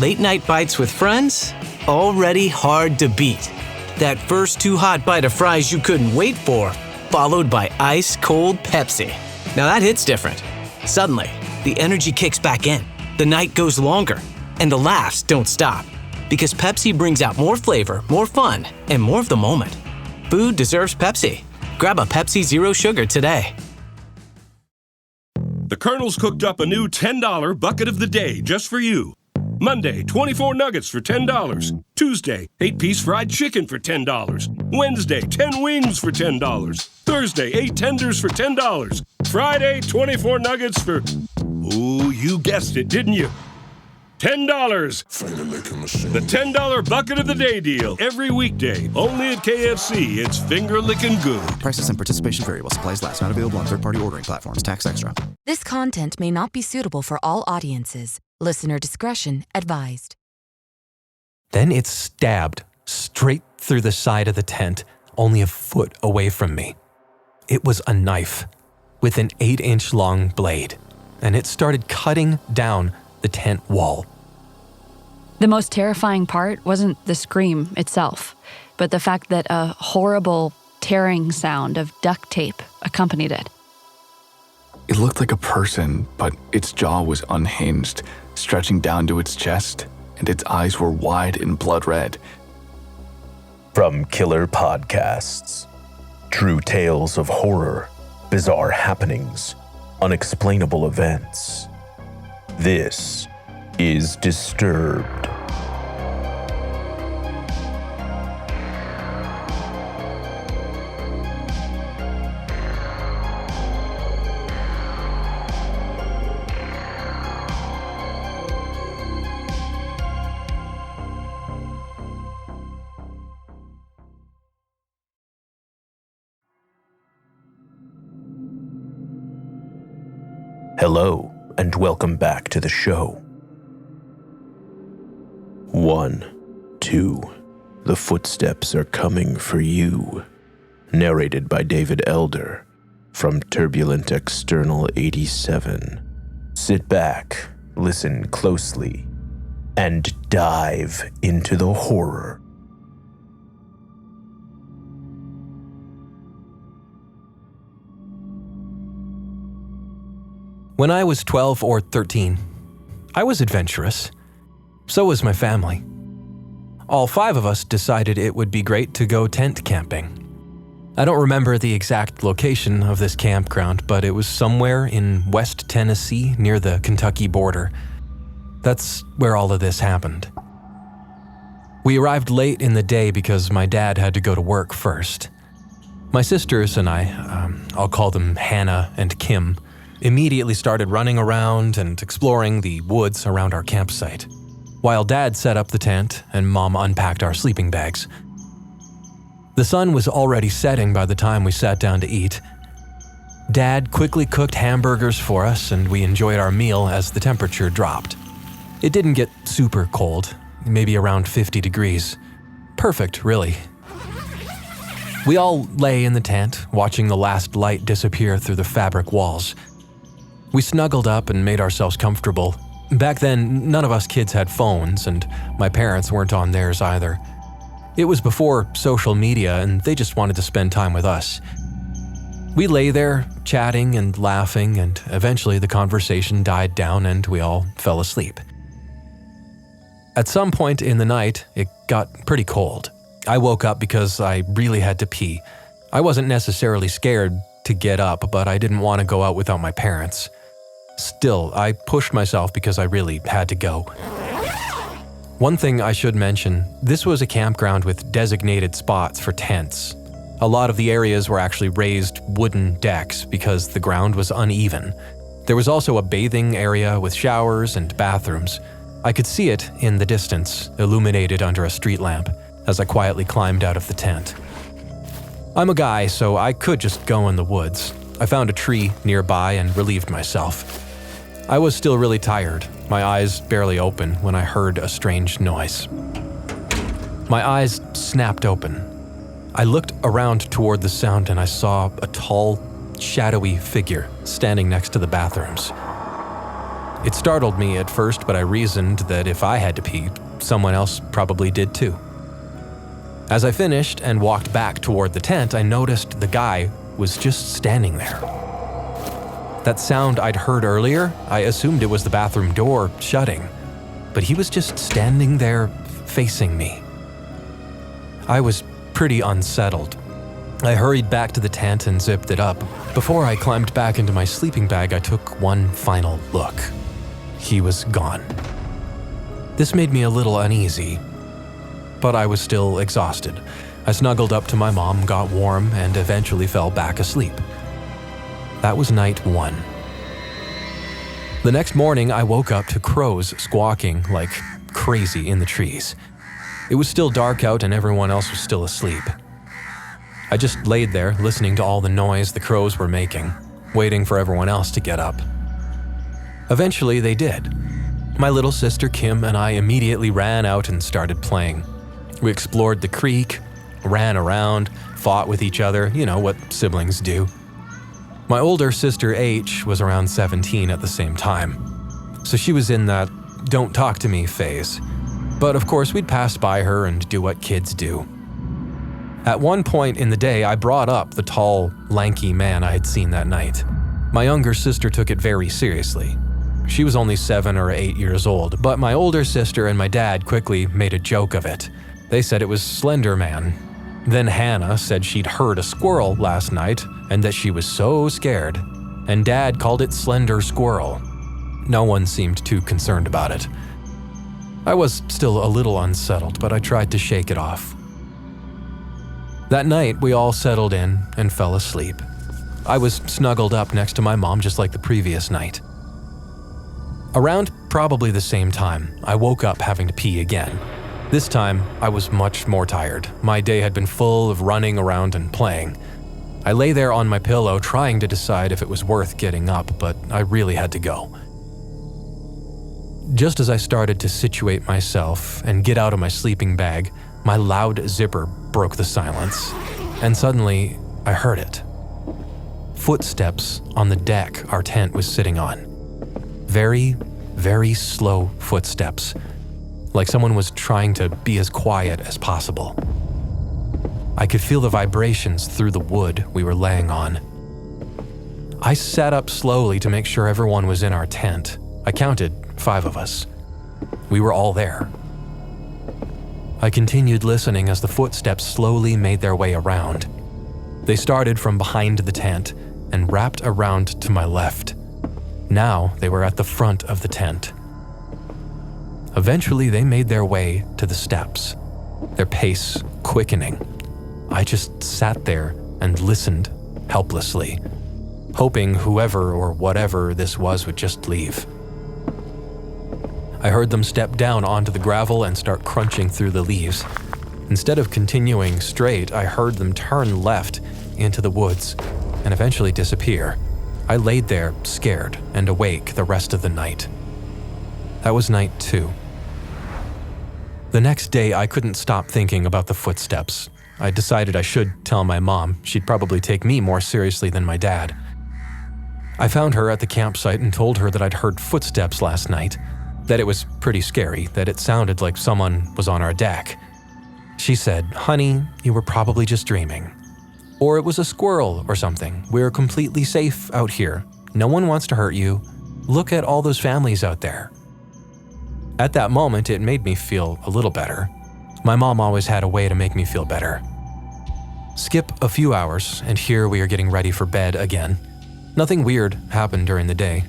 Late night bites with friends? Already hard to beat. That first too hot bite of fries you couldn't wait for, followed by ice-cold Pepsi. Now that hits different. Suddenly, the energy kicks back in, the night goes longer, and the laughs don't stop. Because Pepsi brings out more flavor, more fun, and more of the moment. Food deserves Pepsi. Grab a Pepsi Zero Sugar today. The Colonel's cooked up a new $10 bucket of the day just for you. Monday, 24 nuggets for $10. Tuesday, 8-piece fried chicken for $10. Wednesday, 10 wings for $10. Thursday, 8 tenders for $10. Friday, 24 nuggets for... Ooh, you guessed it, didn't you? $10. The $10 bucket of the day deal. Every weekday, only at KFC. It's finger-licking good. Prices and participation vary while supplies last. Not available on third-party ordering platforms. Tax extra. This content may not be suitable for all audiences. Listener discretion advised. Then it stabbed straight through the side of the tent, only a foot away from me. It was a knife with an 8-inch long blade, and it started cutting down the tent wall. The most terrifying part wasn't the scream itself, but the fact that a horrible tearing sound of duct tape accompanied it. It looked like a person, but its jaw was unhinged, stretching down to its chest, and its eyes were wide and blood red. From Killer Podcasts, true tales of horror, bizarre happenings, unexplainable events. This is Disturbed. Hello, and welcome back to the show. 1, 2, the footsteps are coming for you. Narrated by David Elder from Turbulent External 87. Sit back, listen closely, and dive into the horror. When I was 12 or 13, I was adventurous. So was my family. All 5 of us decided it would be great to go tent camping. I don't remember the exact location of this campground, but it was somewhere in West Tennessee near the Kentucky border. That's where all of this happened. We arrived late in the day because my dad had to go to work first. My sisters and I, I'll call them Hannah and Kim, immediately started running around and exploring the woods around our campsite, while Dad set up the tent and Mom unpacked our sleeping bags. The sun was already setting by the time we sat down to eat. Dad quickly cooked hamburgers for us, and we enjoyed our meal as the temperature dropped. It didn't get super cold, maybe around 50 degrees. Perfect, really. We all lay in the tent, watching the last light disappear through the fabric walls. We snuggled up and made ourselves comfortable. Back then, none of us kids had phones, and my parents weren't on theirs either. It was before social media, and they just wanted to spend time with us. We lay there, chatting and laughing, and eventually the conversation died down and we all fell asleep. At some point in the night, it got pretty cold. I woke up because I really had to pee. I wasn't necessarily scared to get up, but I didn't want to go out without my parents. Still, I pushed myself because I really had to go. One thing I should mention, this was a campground with designated spots for tents. A lot of the areas were actually raised wooden decks because the ground was uneven. There was also a bathing area with showers and bathrooms. I could see it in the distance, illuminated under a street lamp, as I quietly climbed out of the tent. I'm a guy, so I could just go in the woods. I found a tree nearby and relieved myself. I was still really tired, my eyes barely open when I heard a strange noise. My eyes snapped open. I looked around toward the sound and I saw a tall, shadowy figure standing next to the bathrooms. It startled me at first, but I reasoned that if I had to pee, someone else probably did too. As I finished and walked back toward the tent, I noticed the guy was just standing there. That sound I'd heard earlier, I assumed it was the bathroom door shutting, but he was just standing there facing me. I was pretty unsettled. I hurried back to the tent and zipped it up. Before I climbed back into my sleeping bag, I took one final look. He was gone. This made me a little uneasy, but I was still exhausted. I snuggled up to my mom, got warm, and eventually fell back asleep. That was night 1. The next morning, I woke up to crows squawking like crazy in the trees. It was still dark out and everyone else was still asleep. I just laid there, listening to all the noise the crows were making, waiting for everyone else to get up. Eventually, they did. My little sister Kim and I immediately ran out and started playing. We explored the creek, ran around, fought with each other, you know what siblings do. My older sister H was around 17 at the same time, so she was in that don't talk to me phase. But of course we'd pass by her and do what kids do. At one point in the day, I brought up the tall, lanky man I had seen that night. My younger sister took it very seriously. She was only 7 or 8 years old, but my older sister and my dad quickly made a joke of it. They said it was Slender Man. Then Hannah said she'd heard a squirrel last night and that she was so scared, and Dad called it Slender Squirrel. No one seemed too concerned about it. I was still a little unsettled, but I tried to shake it off. That night, we all settled in and fell asleep. I was snuggled up next to my mom just like the previous night. Around probably the same time, I woke up having to pee again. This time, I was much more tired. My day had been full of running around and playing. I lay there on my pillow trying to decide if it was worth getting up, but I really had to go. Just as I started to situate myself and get out of my sleeping bag, my loud zipper broke the silence, and suddenly I heard it. Footsteps on the deck our tent was sitting on. Very, very slow footsteps, like someone was trying to be as quiet as possible. I could feel the vibrations through the wood we were laying on. I sat up slowly to make sure everyone was in our tent. I counted 5 of us. We were all there. I continued listening as the footsteps slowly made their way around. They started from behind the tent and wrapped around to my left. Now they were at the front of the tent. Eventually, they made their way to the steps, their pace quickening. I just sat there and listened helplessly, hoping whoever or whatever this was would just leave. I heard them step down onto the gravel and start crunching through the leaves. Instead of continuing straight, I heard them turn left into the woods and eventually disappear. I laid there, scared and awake the rest of the night. That was night 2. The next day, I couldn't stop thinking about the footsteps. I decided I should tell my mom. She'd probably take me more seriously than my dad. I found her at the campsite and told her that I'd heard footsteps last night, that it was pretty scary, that it sounded like someone was on our deck. She said, "Honey, you were probably just dreaming. Or it was a squirrel or something. We're completely safe out here. No one wants to hurt you. Look at all those families out there." At that moment, it made me feel a little better. My mom always had a way to make me feel better. Skip a few hours, and here we are getting ready for bed again. Nothing weird happened during the day.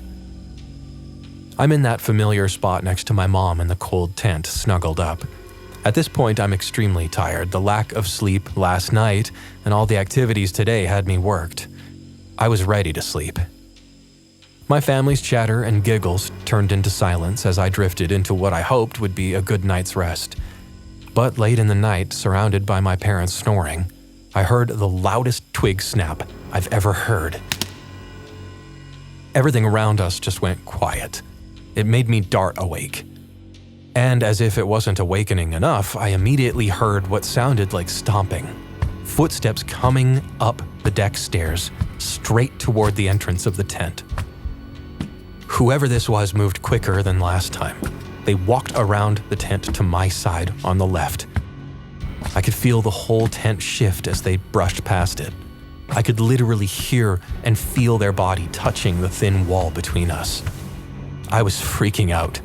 I'm in that familiar spot next to my mom in the cold tent, snuggled up. At this point, I'm extremely tired. The lack of sleep last night and all the activities today had me worked. I was ready to sleep. My family's chatter and giggles turned into silence as I drifted into what I hoped would be a good night's rest. But late in the night, surrounded by my parents snoring, I heard the loudest twig snap I've ever heard. Everything around us just went quiet. It made me dart awake. And as if it wasn't awakening enough, I immediately heard what sounded like stomping. Footsteps coming up the deck stairs, straight toward the entrance of the tent. Whoever this was moved quicker than last time. They walked around the tent to my side on the left. I could feel the whole tent shift as they brushed past it. I could literally hear and feel their body touching the thin wall between us. I was freaking out.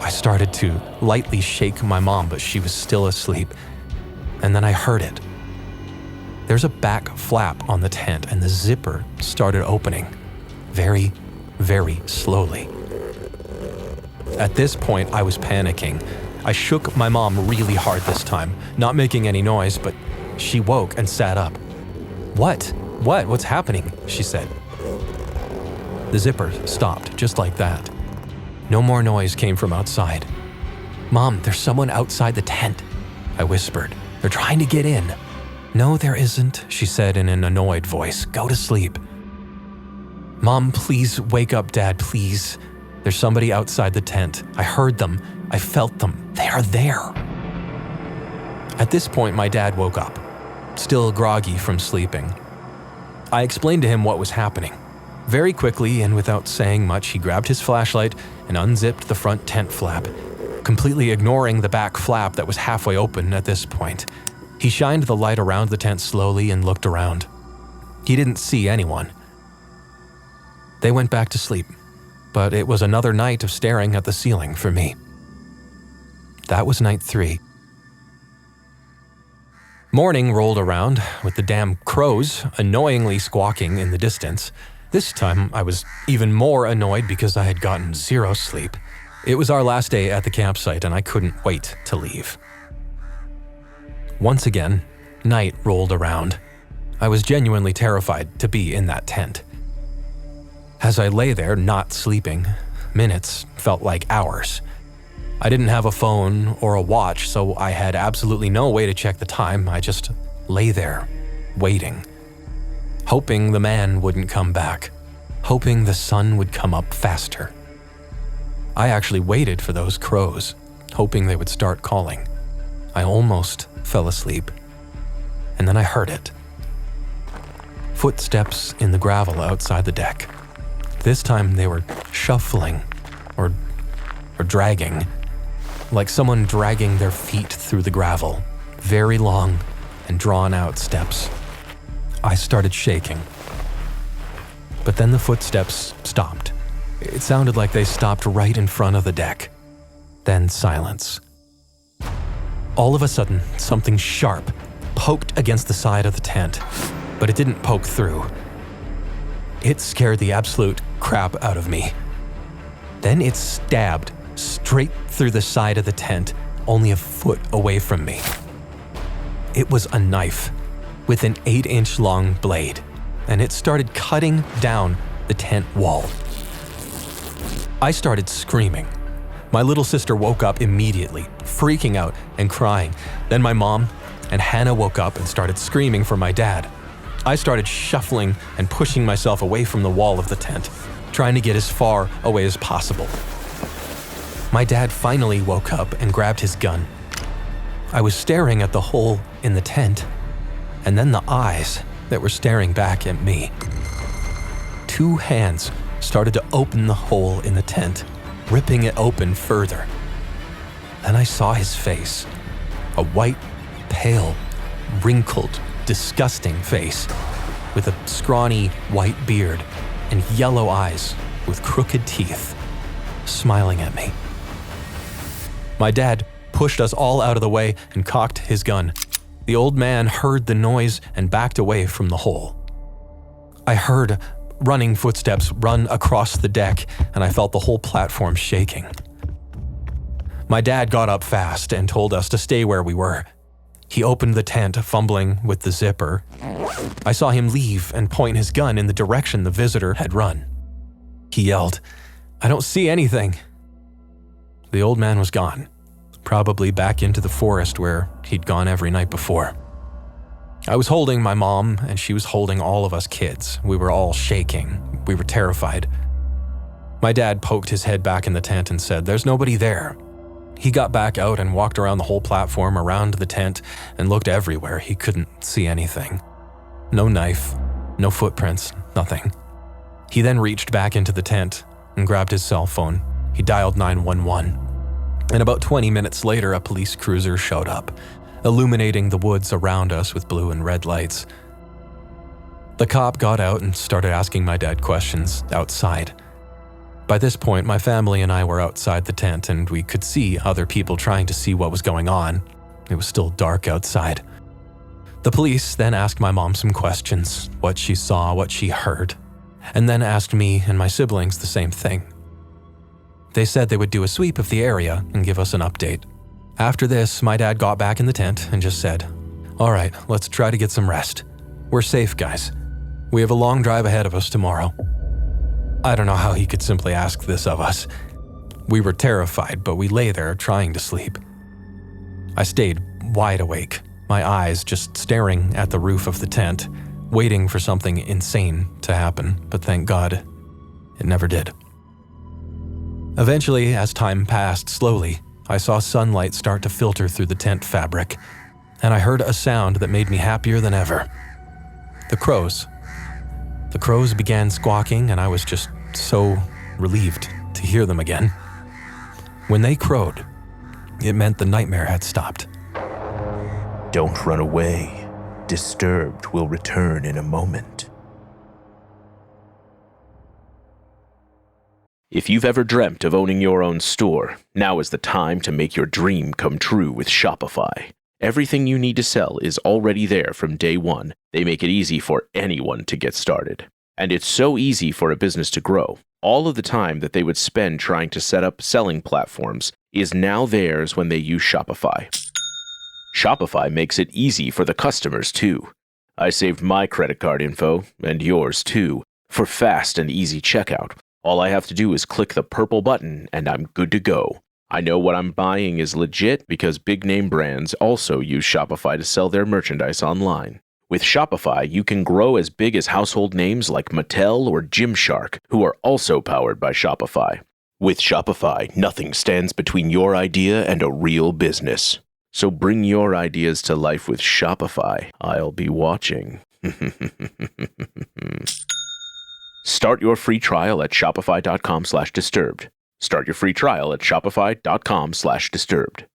I started to lightly shake my mom, but she was still asleep. And then I heard it. There's a back flap on the tent, and the zipper started opening very, very slowly. At this point, I was panicking. I shook my mom really hard this time, not making any noise, but she woke and sat up. What? What's happening? She said. The zipper stopped just like that. No more noise came from outside. Mom, there's someone outside the tent, I whispered. They're trying to get in. No, there isn't, she said in an annoyed voice. Go to sleep. Mom, please wake up, Dad, please. There's somebody outside the tent. I heard them. I felt them. They are there. At this point, my dad woke up, still groggy from sleeping. I explained to him what was happening. Very quickly and without saying much, he grabbed his flashlight and unzipped the front tent flap, completely ignoring the back flap that was halfway open at this point. He shined the light around the tent slowly and looked around. He didn't see anyone. They went back to sleep, but it was another night of staring at the ceiling for me. That was night 3. Morning rolled around with the damn crows annoyingly squawking in the distance. This time I was even more annoyed because I had gotten 0 sleep. It was our last day at the campsite and I couldn't wait to leave. Once again, night rolled around. I was genuinely terrified to be in that tent. As I lay there not sleeping, minutes felt like hours. I didn't have a phone or a watch, so I had absolutely no way to check the time. I just lay there, waiting, hoping the man wouldn't come back, hoping the sun would come up faster. I actually waited for those crows, hoping they would start calling. I almost fell asleep, and then I heard it. Footsteps in the gravel outside the deck. This time they were shuffling or dragging, like someone dragging their feet through the gravel, very long and drawn out steps. I started shaking. But then the footsteps stopped. It sounded like they stopped right in front of the deck. Then silence. All of a sudden, something sharp poked against the side of the tent, but it didn't poke through. It scared the absolute crap out of me. Then it stabbed straight through the side of the tent, only a foot away from me. It was a knife with an 8-inch long blade, and it started cutting down the tent wall. I started screaming. My little sister woke up immediately, freaking out and crying. Then my mom and Hannah woke up and started screaming for my dad. I started shuffling and pushing myself away from the wall of the tent, trying to get as far away as possible. My dad finally woke up and grabbed his gun. I was staring at the hole in the tent, and then the eyes that were staring back at me. 2 hands started to open the hole in the tent, ripping it open further. Then I saw his face, a white, pale, wrinkled, disgusting face with a scrawny white beard and yellow eyes with crooked teeth, smiling at me. My dad pushed us all out of the way and cocked his gun. The old man heard the noise and backed away from the hole. I heard running footsteps run across the deck, and I felt the whole platform shaking. My dad got up fast and told us to stay where we were. He opened the tent, fumbling with the zipper. I saw him leave and point his gun in the direction the visitor had run. He yelled, "I don't see anything." The old man was gone, probably back into the forest where he'd gone every night before. I was holding my mom, and she was holding all of us kids. We were all shaking. We were terrified. My dad poked his head back in the tent and said, "There's nobody there." He got back out and walked around the whole platform, around the tent, and looked everywhere. He couldn't see anything. No knife, no footprints, nothing. He then reached back into the tent and grabbed his cell phone. He dialed 911. And about 20 minutes later, a police cruiser showed up, illuminating the woods around us with blue and red lights. The cop got out and started asking my dad questions outside. By this point, my family and I were outside the tent and we could see other people trying to see what was going on. It was still dark outside. The police then asked my mom some questions, what she saw, what she heard, and then asked me and my siblings the same thing. They said they would do a sweep of the area and give us an update. After this, my dad got back in the tent and just said, "All right, let's try to get some rest. We're safe, guys. We have a long drive ahead of us tomorrow." I don't know how he could simply ask this of us. We were terrified, but we lay there trying to sleep. I stayed wide awake, my eyes just staring at the roof of the tent, waiting for something insane to happen, but thank God, it never did. Eventually, as time passed slowly, I saw sunlight start to filter through the tent fabric, and I heard a sound that made me happier than ever. The crows. The crows began squawking, and I was just so relieved to hear them again. When they crowed, it meant the nightmare had stopped. Don't run away. Disturbed will return in a moment. If you've ever dreamt of owning your own store, now is the time to make your dream come true with Shopify. Everything you need to sell is already there from day one. They make it easy for anyone to get started. And it's so easy for a business to grow. All of the time that they would spend trying to set up selling platforms is now theirs when they use Shopify. Shopify makes it easy for the customers too. I saved my credit card info, and yours too, for fast and easy checkout. All I have to do is click the purple button and I'm good to go. I know what I'm buying is legit because big name brands also use Shopify to sell their merchandise online. With Shopify, you can grow as big as household names like Mattel or Gymshark, who are also powered by Shopify. With Shopify, nothing stands between your idea and a real business. So bring your ideas to life with Shopify. I'll be watching. Start your free trial at shopify.com/disturbed. Start your free trial at shopify.com/disturbed.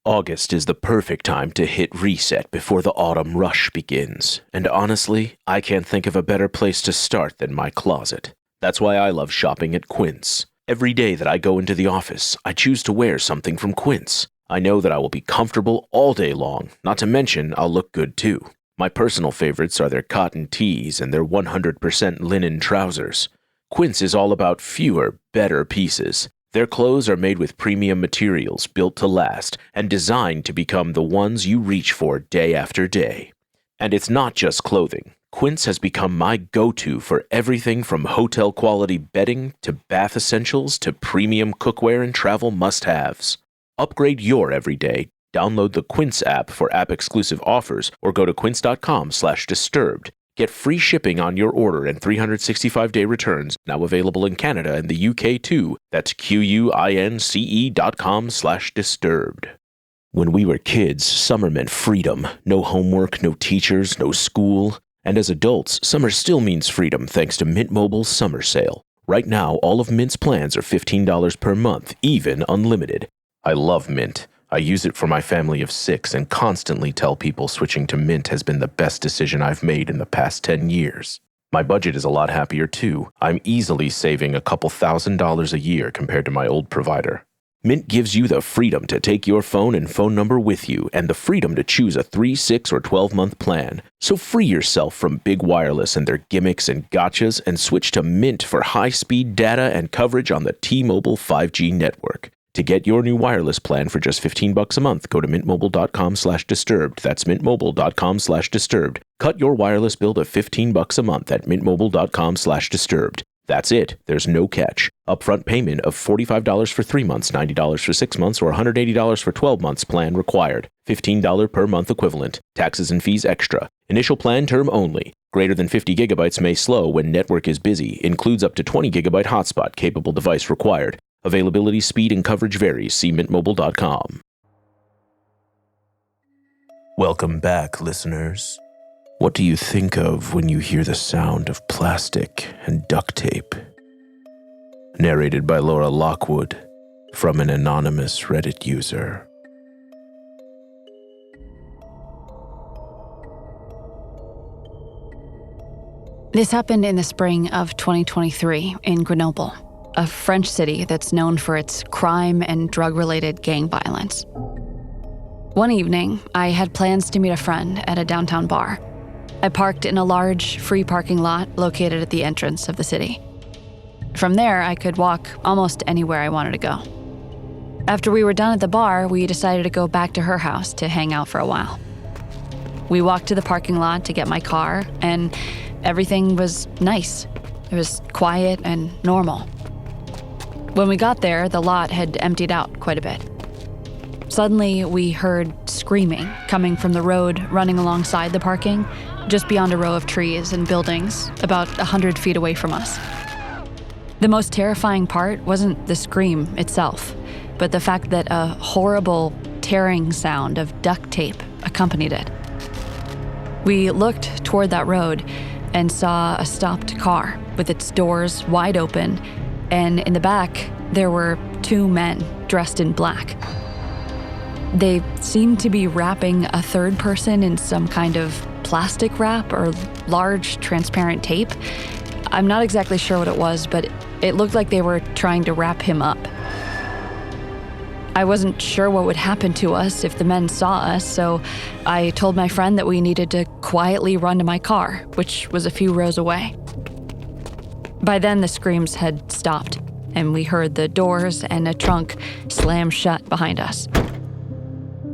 August is the perfect time to hit reset before the autumn rush begins. And honestly, I can't think of a better place to start than my closet. That's why I love shopping at Quince. Every day that I go into the office, I choose to wear something from Quince. I know that I will be comfortable all day long, not to mention I'll look good too. My personal favorites are their cotton tees and their 100% linen trousers. Quince is all about fewer, better pieces. Their clothes are made with premium materials built to last and designed to become the ones you reach for day after day. And it's not just clothing. Quince has become my go-to for everything from hotel-quality bedding to bath essentials to premium cookware and travel must-haves. Upgrade your everyday. Download the Quince app for app-exclusive offers or go to quince.com/disturbed. Get free shipping on your order and 365-day returns, now available in Canada and the UK too. That's QUINCE.com/disturbed. When we were kids, summer meant freedom. No homework, no teachers, no school. And as adults, summer still means freedom thanks to Mint Mobile's summer sale. Right now, all of Mint's plans are $15 per month, even unlimited. I love Mint. I use it for my family of 6 and constantly tell people switching to Mint has been the best decision I've made in the past 10 years. My budget is a lot happier too. I'm easily saving a couple $1,000s a year compared to my old provider. Mint gives you the freedom to take your phone and phone number with you and the freedom to choose a 3, 6, or 12-month plan. So free yourself from big wireless and their gimmicks and gotchas and switch to Mint for high-speed data and coverage on the T-Mobile 5G network. To get your new wireless plan for just $15 a month, go to mintmobile.com/disturbed. That's mintmobile.com/disturbed. Cut your wireless bill to $15 a month at mintmobile.com/disturbed. That's it. There's no catch. Upfront payment of $45 for 3 months, $90 for 6 months, or $180 for 12 months plan required. $15 per month equivalent. Taxes and fees extra. Initial plan term only. Greater than 50 gigabytes may slow when network is busy. Includes up to 20 gigabyte hotspot capable device required. Availability, speed, and coverage varies. See mintmobile.com. Welcome back, listeners. What do you think of when you hear the sound of plastic and duct tape? Narrated by Laura Lockwood from an anonymous Reddit user. This happened in the spring of 2023 in Grenoble, a French city that's known for its crime and drug-related gang violence. One evening, I had plans to meet a friend at a downtown bar. I parked in a large, free parking lot located at the entrance of the city. From there, I could walk almost anywhere I wanted to go. After we were done at the bar, we decided to go back to her house to hang out for a while. We walked to the parking lot to get my car, and everything was nice. It was quiet and normal. When we got there, the lot had emptied out quite a bit. Suddenly, we heard screaming coming from the road running alongside the parking, just beyond a row of trees and buildings, about 100 feet away from us. The most terrifying part wasn't the scream itself, but the fact that a horrible tearing sound of duct tape accompanied it. We looked toward that road and saw a stopped car with its doors wide open, and in the back, there were two men dressed in black. They seemed to be wrapping a third person in some kind of plastic wrap or large transparent tape. I'm not exactly sure what it was, but it looked like they were trying to wrap him up. I wasn't sure what would happen to us if the men saw us, so I told my friend that we needed to quietly run to my car, which was a few rows away. By then, the screams had stopped, and we heard the doors and a trunk slam shut behind us.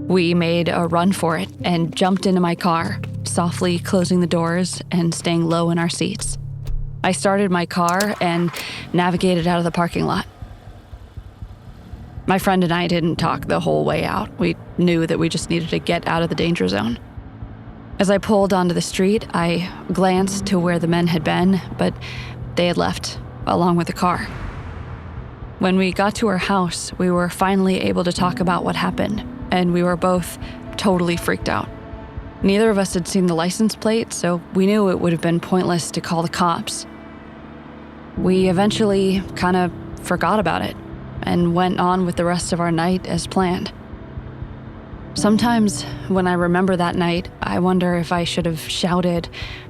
We made a run for it and jumped into my car, softly closing the doors and staying low in our seats. I started my car and navigated out of the parking lot. My friend and I didn't talk the whole way out. We knew that we just needed to get out of the danger zone. As I pulled onto the street, I glanced to where the men had been, but they had left, along with the car. When we got to our house, we were finally able to talk about what happened, and we were both totally freaked out. Neither of us had seen the license plate, so we knew it would have been pointless to call the cops. We eventually kind of forgot about it and went on with the rest of our night as planned. Sometimes when I remember that night, I wonder if I should have shouted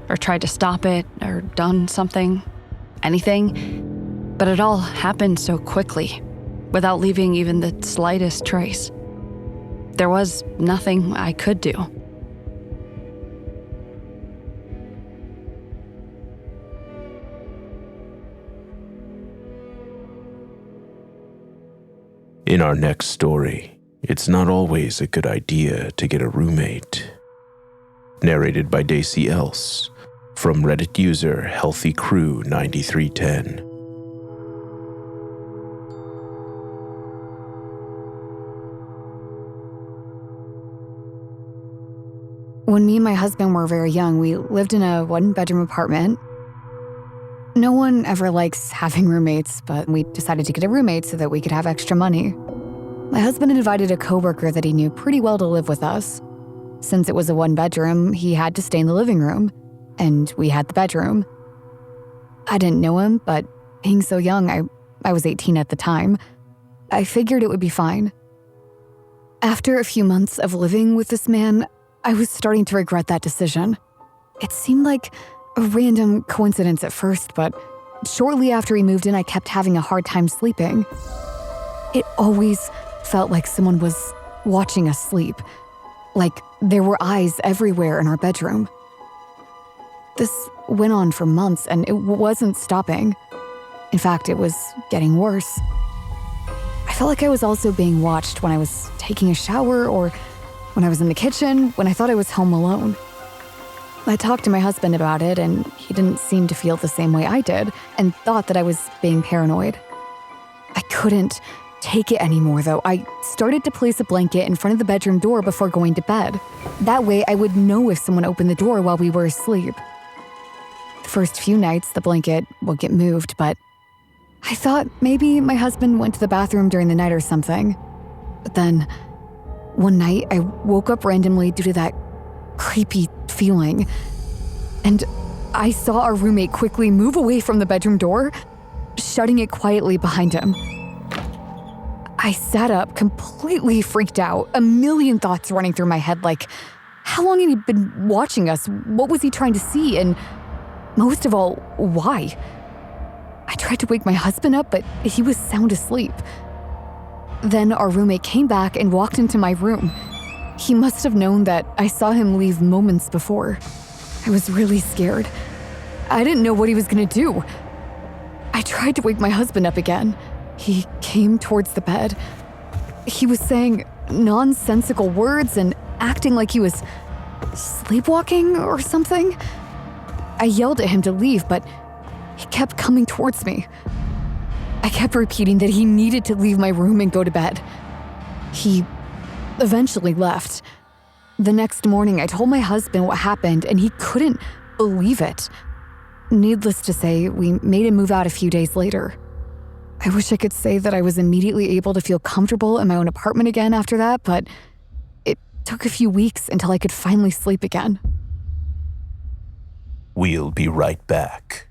or tried to stop it or done something, anything, but it all happened so quickly, without leaving even the slightest trace. There was nothing I could do. In our next story, it's not always a good idea to get a roommate. Narrated by Dacey Else from Reddit user HealthyCrew9310. When me and my husband were very young, we lived in a one-bedroom apartment. No one ever likes having roommates, but we decided to get a roommate so that we could have extra money. My husband invited a coworker that he knew pretty well to live with us. Since it was a one-bedroom, he had to stay in the living room, and we had the bedroom. I didn't know him, but being so young, I was 18 at the time, I figured it would be fine. After a few months of living with this man, I was starting to regret that decision. It seemed like a random coincidence at first, but shortly after he moved in, I kept having a hard time sleeping. It always felt like someone was watching us sleep, like there were eyes everywhere in our bedroom. This went on for months, and it wasn't stopping. In fact, it was getting worse. I felt like I was also being watched when I was taking a shower or when I was in the kitchen, when I thought I was home alone. I talked to my husband about it, and he didn't seem to feel the same way I did and thought that I was being paranoid. I couldn't take it anymore, though. I started to place a blanket in front of the bedroom door before going to bed. That way, I would know if someone opened the door while we were asleep. The first few nights, the blanket would get moved, but I thought maybe my husband went to the bathroom during the night or something. But then, one night, I woke up randomly due to that creepy feeling. and I saw our roommate quickly move away from the bedroom door, shutting it quietly behind him. I sat up, completely freaked out, a million thoughts running through my head like, how long had he been watching us? What was he trying to see? And most of all, why? I tried to wake my husband up, but he was sound asleep. Then our roommate came back and walked into my room. He must have known that I saw him leave moments before. I was really scared. I didn't know what he was gonna do. I tried to wake my husband up again. He came towards the bed. He was saying nonsensical words and acting like he was sleepwalking or something. I yelled at him to leave, but he kept coming towards me. I kept repeating that he needed to leave my room and go to bed. He eventually left. The next morning, I told my husband what happened, and he couldn't believe it. Needless to say, we made him move out a few days later. I wish I could say that I was immediately able to feel comfortable in my own apartment again after that, but it took a few weeks until I could finally sleep again. We'll be right back.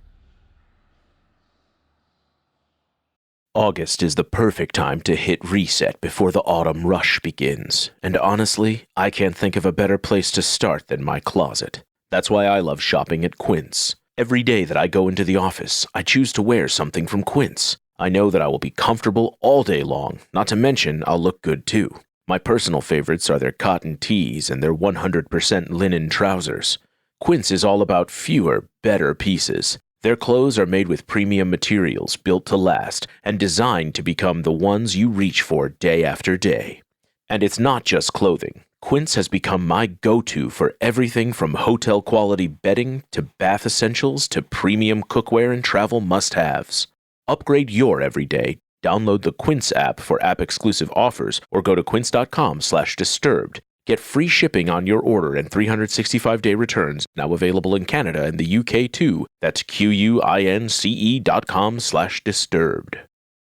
August is the perfect time to hit reset before the autumn rush begins, and honestly, I can't think of a better place to start than my closet. That's why I love shopping at Quince. Every day that I go into the office, I choose to wear something from Quince. I know that I will be comfortable all day long, not to mention I'll look good too. My personal favorites are their cotton tees and their 100% linen trousers. Quince is all about fewer, better pieces. Their clothes are made with premium materials built to last and designed to become the ones you reach for day after day. And it's not just clothing. Quince has become my go-to for everything from hotel-quality bedding to bath essentials to premium cookware and travel must-haves. Upgrade your everyday. Download the Quince app for app-exclusive offers or go to quince.com/disturbed. Get free shipping on your order and 365-day returns, now available in Canada and the UK too. That's QUINCE.com/disturbed.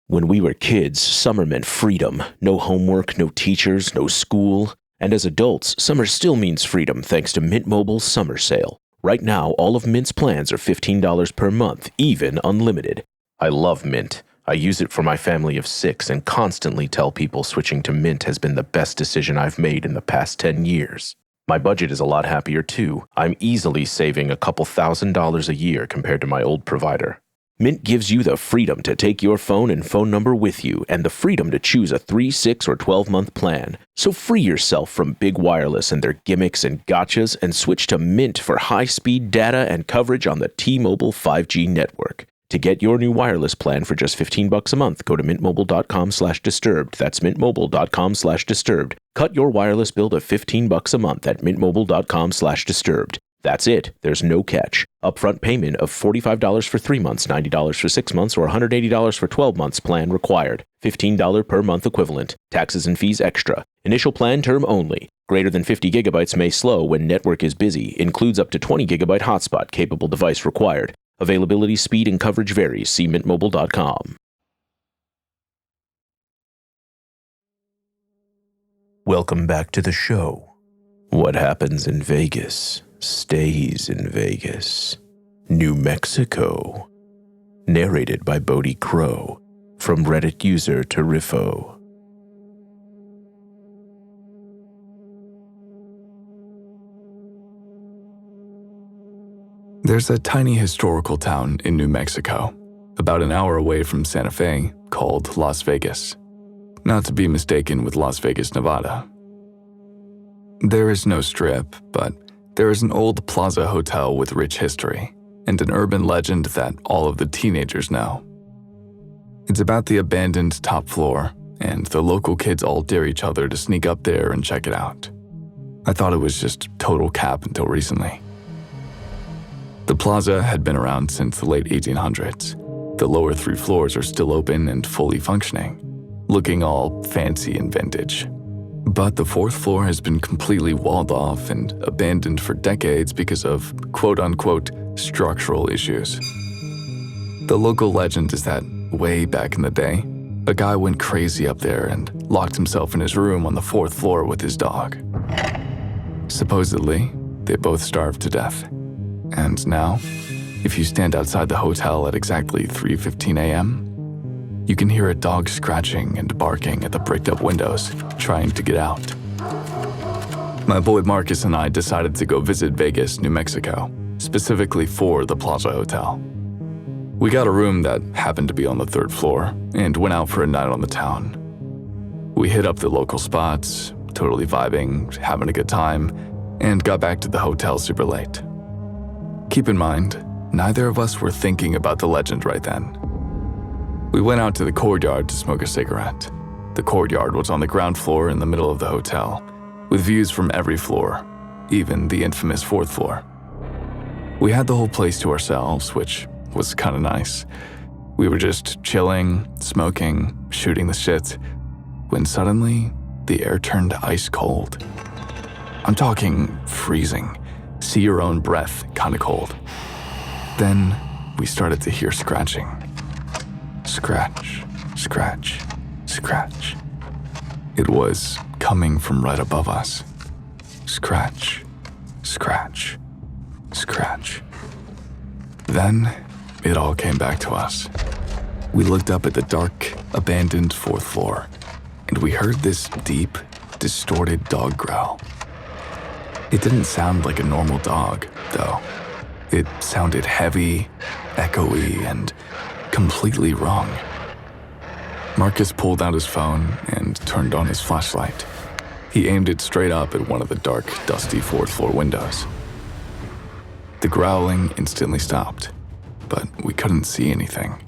When we were kids, summer meant freedom. No homework, no teachers, no school. And as adults, summer still means freedom thanks to Mint Mobile's summer sale. Right now, all of Mint's plans are $15 per month, even unlimited. I love Mint. I use it for my family of 6 and constantly tell people switching to Mint has been the best decision I've made in the past 10 years. My budget is a lot happier too. I'm easily saving a couple $1,000s a year compared to my old provider. Mint gives you the freedom to take your phone and phone number with you and the freedom to choose a 3, 6, or 12-month plan. So free yourself from big wireless and their gimmicks and gotchas and switch to Mint for high-speed data and coverage on the T-Mobile 5G network. To get your new wireless plan for just $15 a month, go to mintmobile.com/disturbed. That's mintmobile.com/disturbed. Cut your wireless bill to $15 a month at mintmobile.com/disturbed. That's it. There's no catch. Upfront payment of $45 for 3 months, $90 for 6 months, or $180 for 12 months plan required. $15 per month equivalent. Taxes and fees extra. Initial plan term only. Greater than 50 gigabytes may slow when network is busy. Includes up to 20 gigabyte hotspot capable device required. Availability, speed, and coverage varies. See mintmobile.com. Welcome back to the show. What happens in Vegas stays in Vegas. New Mexico. Narrated by Bodhi Crowe. From Reddit user to Riffo. There's a tiny historical town in New Mexico, about an hour away from Santa Fe, called Las Vegas. Not to be mistaken with Las Vegas, Nevada. There is no strip, but there is an old plaza hotel with rich history, and an urban legend that all of the teenagers know. It's about the abandoned top floor, and the local kids all dare each other to sneak up there and check it out. I thought it was just total cap until recently. The plaza had been around since the late 1800s. The lower 3 floors are still open and fully functioning, looking all fancy and vintage. But the 4th floor has been completely walled off and abandoned for decades because of quote-unquote structural issues. The local legend is that way back in the day, a guy went crazy up there and locked himself in his room on the 4th floor with his dog. Supposedly, they both starved to death. And now, if you stand outside the hotel at exactly 3:15 a.m., you can hear a dog scratching and barking at the bricked-up windows, trying to get out. My boy Marcus and I decided to go visit Vegas, New Mexico, specifically for the Plaza Hotel. We got a room that happened to be on the 3rd floor and went out for a night on the town. We hit up the local spots, totally vibing, having a good time, and got back to the hotel super late. Keep in mind, neither of us were thinking about the legend right then. We went out to the courtyard to smoke a cigarette. The courtyard was on the ground floor in the middle of the hotel, with views from every floor, even the infamous 4th floor. We had the whole place to ourselves, which was kind of nice. We were just chilling, smoking, shooting the shit, when suddenly the air turned ice cold. I'm talking freezing, see your own breath kind of cold. Then we started to hear scratching. Scratch, scratch, scratch. It was coming from right above us. Scratch, scratch, scratch. Then it all came back to us. We looked up at the dark, abandoned 4th floor, and we heard this deep, distorted dog growl. It didn't sound like a normal dog, though. It sounded heavy, echoey, and completely wrong. Marcus pulled out his phone and turned on his flashlight. He aimed it straight up at one of the dark, dusty 4th floor windows. The growling instantly stopped, but we couldn't see anything.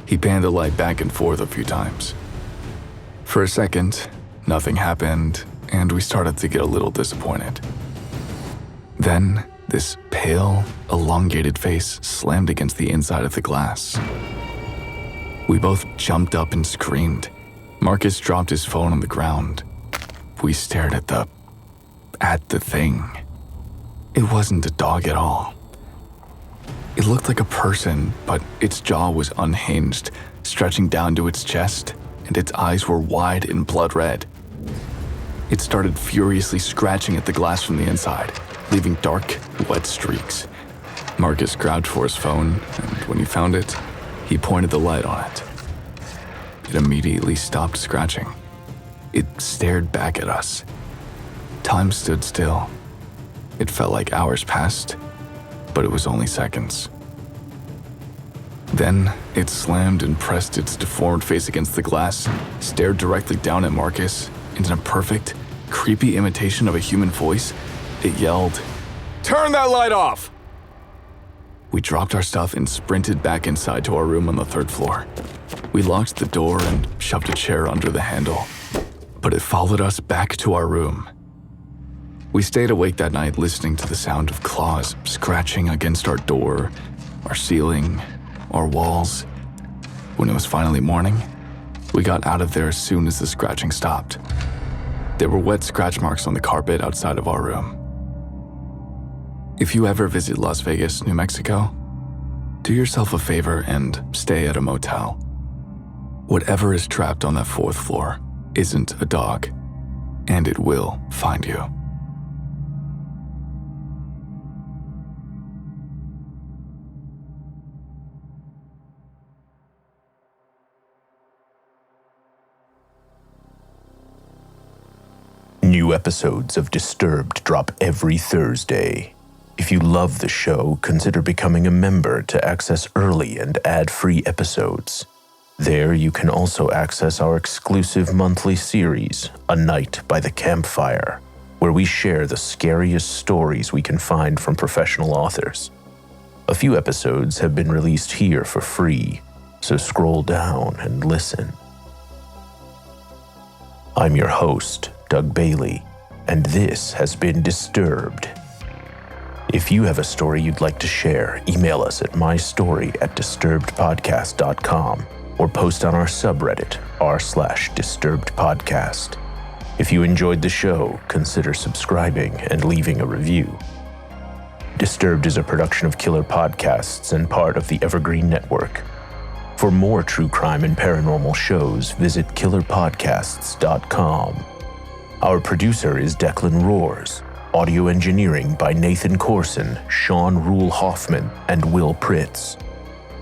He panned the light back and forth a few times. For a second, nothing happened, and we started to get a little disappointed. Then, this pale, elongated face slammed against the inside of the glass. We both jumped up and screamed. Marcus dropped his phone on the ground. We stared at the thing. It wasn't a dog at all. It looked like a person, but its jaw was unhinged, stretching down to its chest, and its eyes were wide and blood red. It started furiously scratching at the glass from the inside, leaving dark, wet streaks. Marcus grabbed for his phone, and when he found it, he pointed the light on it. It immediately stopped scratching. It stared back at us. Time stood still. It felt like hours passed, but it was only seconds. Then it slammed and pressed its deformed face against the glass, stared directly down at Marcus, and in a perfect, creepy imitation of a human voice, it yelled, "Turn that light off!" We dropped our stuff and sprinted back inside to our room on the 3rd floor. We locked the door and shoved a chair under the handle, but it followed us back to our room. We stayed awake that night listening to the sound of claws scratching against our door, our ceiling, our walls. When it was finally morning, we got out of there as soon as the scratching stopped. There were wet scratch marks on the carpet outside of our room. If you ever visit Las Vegas, New Mexico, do yourself a favor and stay at a motel. Whatever is trapped on that 4th floor isn't a dog, and it will find you. New episodes of Disturbed drop every Thursday. If you love the show, consider becoming a member to access early and ad-free episodes. There you can also access our exclusive monthly series, A Night by the Campfire, where we share the scariest stories we can find from professional authors. A few episodes have been released here for free, so scroll down and listen. I'm your host, Doug Bailey, and this has been Disturbed. If you have a story you'd like to share, email us at mystory@disturbedpodcast.com or post on our subreddit, r/disturbedpodcast. If you enjoyed the show, consider subscribing and leaving a review. Disturbed is a production of Killer Podcasts and part of the Evergreen Network. For more true crime and paranormal shows, visit killerpodcasts.com. Our producer is Declan Roars. Audio engineering by Nathan Corson, Sean Rule Hoffman, and Will Pritz.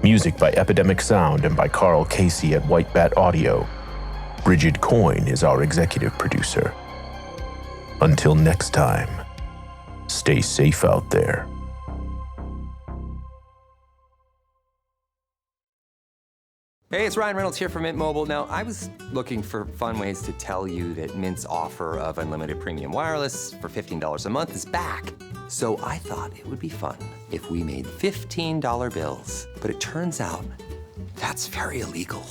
Music by Epidemic Sound and by Carl Casey at White Bat Audio. Bridget Coyne is our executive producer. Until next time, stay safe out there. Hey, it's Ryan Reynolds here from Mint Mobile. Now, I was looking for fun ways to tell you that Mint's offer of unlimited premium wireless for $15 a month is back. So I thought it would be fun if we made $15 bills. But it turns out that's very illegal.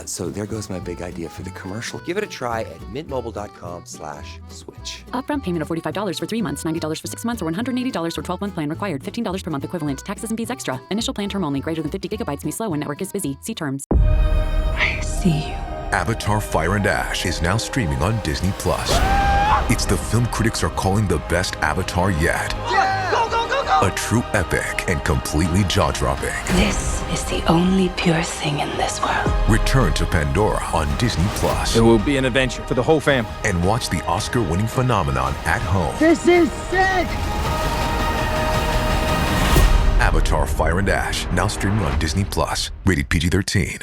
So there goes my big idea for the commercial. Give it a try at mintmobile.com/switch. Upfront payment of $45 for 3 months, $90 for 6 months, or $180 for 12-month plan required. $15 per month equivalent. Taxes and fees extra. Initial plan term only. Greater than 50 gigabytes may slow when network is busy. See terms. I see you. Avatar Fire and Ash is now streaming on Disney+. It's the film critics are calling the best Avatar yet. Yeah! Go, go, go, go! A true epic and completely jaw-dropping. This is the only pure thing in this world. Return to Pandora on Disney+. It will be an adventure for the whole family. And watch the Oscar-winning phenomenon at home. This is sick! Avatar Fire and Ash, now streaming on Disney+. Rated PG-13.